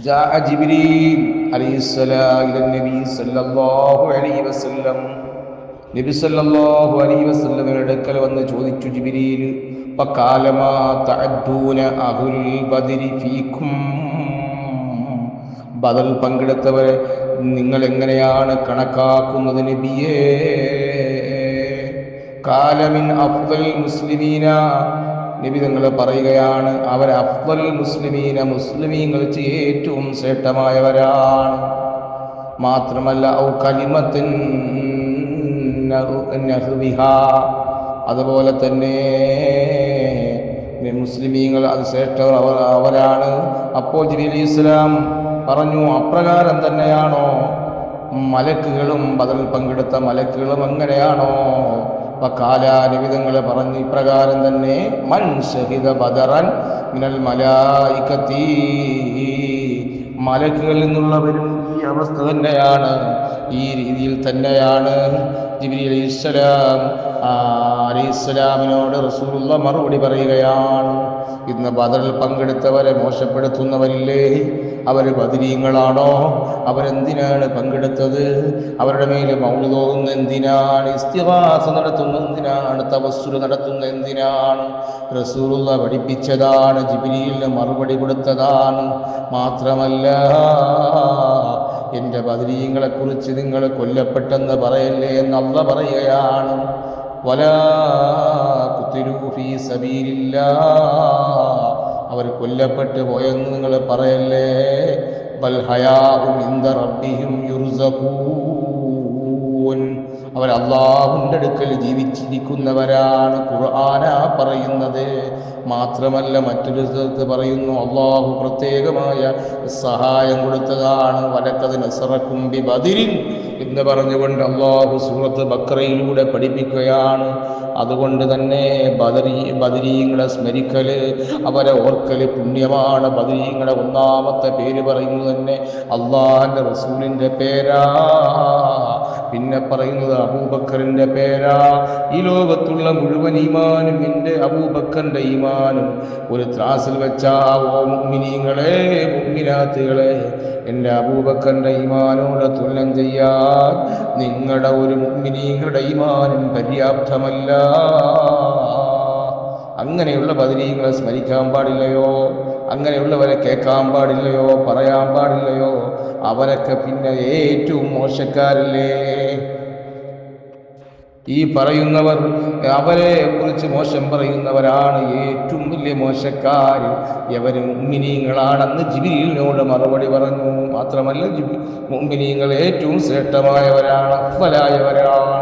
جاء جبريل عليه السلام إلى النبي صلى الله عليه وسلم. നബി സല്ലല്ലാഹു അലൈഹി വസല്ലമയുടെ അടുക്കൽ വന്ന് ചോദിച്ചു ജിബ്രീൽ, ഫഖാല മാ തഅദ്ദൂന അഹ്ലുൽ ബദരി ഫീക്കും, ബദൽ പങ്കെടുത്തവരെ നിങ്ങൾ എങ്ങനെയാണ് കണക്കാക്കുന്നത് നബിയേ? ഖാല മിൻ അഫ്ദൽ മുസ്ലിമീന, നബി തങ്ങൾ പറയുകയാണ്, അവർ അഫ്ദൽ മുസ്ലിമീന, മുസ്ലിമീങ്ങൾ ഏറ്റവും ശ്രേഷ്ഠമായവരാണ്. മാത്രമല്ല ഔ കലിമത്തിൻ നഹ്വിഹാ, അതുപോലെ തന്നെ മുസ്ലിമീങ്ങൾ അത് ശ്രേഷ്ഠർ അവരാണ്. അപ്പോൾ ജിബ്രീൽ അലൈഹിസ്സലാം പറഞ്ഞു, അപ്രകാരം തന്നെയാണോ മലക്കുകളും, ബദൽ പങ്കെടുത്ത മലക്കുകളും അങ്ങനെയാണോ? വഖാല, നിബിതങ്ങൾ പറഞ്ഞു ഇപ്രകാരം തന്നെ, മൻ ശഹിദ ബദറൻ മിനൽ മലായികതി, മലക്കുകളിൽ നിന്നുള്ളവരും ഈ അവസ്ഥ തന്നെയാണ്, ഈ രീതിയിൽ തന്നെയാണ്. ജിബ്രീൽ അലൈഹിസ്സലാമിനോട് റസൂലുള്ളാഹി മറുപടി പറയുകയാണ്, ഇന്ന് ബദറിൽ പങ്കെടുത്തവരെ മോശപ്പെടുത്തുന്നവരില്ലേ, അവർ ബദരീങ്ങളാണോ? അവരെന്തിനാണ് പങ്കെടുത്തത്? അവരുടെ മേൽ മൗലിദ് ഓതുന്ന എന്തിനാണ്? ഇസ്തിഗാസ നടത്തുന്ന എന്തിനാണ്? തവസ്സുൽ നടത്തുന്ന എന്തിനാണ്? റസൂലുള്ളാഹി പഠിപ്പിച്ചതാണ്, ജിബ്രീലിന് മറുപടി കൊടുത്തതാണ്. മാത്രമല്ല, എൻ്റെ ബദരീങ്ങളെ കുറിച്ച് നിങ്ങൾ കൊല്ലപ്പെട്ടെന്ന് പറയല്ലേ എന്ന് അല്ലാഹ് പറയുകയാണ്. വലാ ഖുതിലൂ ഫീ സബീലില്ലാഹ്, അവർ കൊല്ലപ്പെട്ടു പോയെന്ന് നിങ്ങൾ പറയല്ലേ. ബൽ ഹയാഉ ഇൻദ റബ്ബിഹിം യുർസഖൂൻ, അവർ അല്ലാഹുവിൻ്റെ അടുക്കൽ ജീവിച്ചിരിക്കുന്നവരാണ്. ഖുർആനാ പറയുന്നത്. മാത്രമല്ല മറ്റൊരു സ്ഥലത്ത് പറയുന്നു, അല്ലാഹു പ്രത്യേകമായ സഹായം കൊടുത്തതാണ്. വലഖദ് നസറക്കും ബി ബദരിൻ എന്ന് പറഞ്ഞുകൊണ്ട് അല്ലാഹു സൂറത്ത് ബഖറയിലൂടെ പഠിപ്പിക്കുകയാണ്. അതുകൊണ്ട് തന്നെ ബദരീങ്ങളെ സ്മരിക്കല്, അവരെ ഓർക്കല് പുണ്യമാണ്. ബദരീങ്ങളെ ഒന്നാമത്തെ പേര് പറയുന്നത് തന്നെ അല്ലാഹുവിൻ്റെ റസൂലിൻ്റെ പേരാ. പിന്നെ പറയുന്നത് അബൂബക്കറിൻ്റെ പേരാ. ഈ ലോകത്തുള്ള മുഴുവൻ ഈമാനും എൻ്റെ അബൂബക്കറിൻ്റെ ഈമാനും ഒരു ത്രാസിൽ വെച്ചാ, ഓ മുഅ്മിനീങ്ങളെ, മുഅ്മിനാത്തുകളെ, എൻ്റെ അബൂബക്കറിൻ്റെ ഈമാനോട് തുലനം ചെയ്യാൻ നിങ്ങളുടെ ഒരു മുഅ്മിനീങ്ങളുടെ ഈമാനും പര്യാപ്തമല്ല. അങ്ങനെയുള്ള ബദരീങ്ങളെ സ്മരിക്കാൻ പാടില്ലയോ? അങ്ങനെയുള്ളവരെ കേൾക്കാൻ പാടില്ലയോ? പറയാൻ പാടില്ലയോ? അവരൊക്കെ പിന്നെ ഏറ്റവും മോശക്കാരല്ലേ? ഈ പറയുന്നവർ, അവരെ കുറിച്ച് മോശം പറയുന്നവരാണ് ഏറ്റവും വലിയ മോശക്കാർ. എവര് മുഅ്മിനീങ്ങളാണെന്ന് ജിബ്രീലിനോട് മറുപടി പറഞ്ഞു. മാത്രമല്ല, മുഅ്മിനീങ്ങൾ ഏറ്റവും ശ്രേഷ്ഠമായവരാണ്, അഫ്ളലായവരാണ്.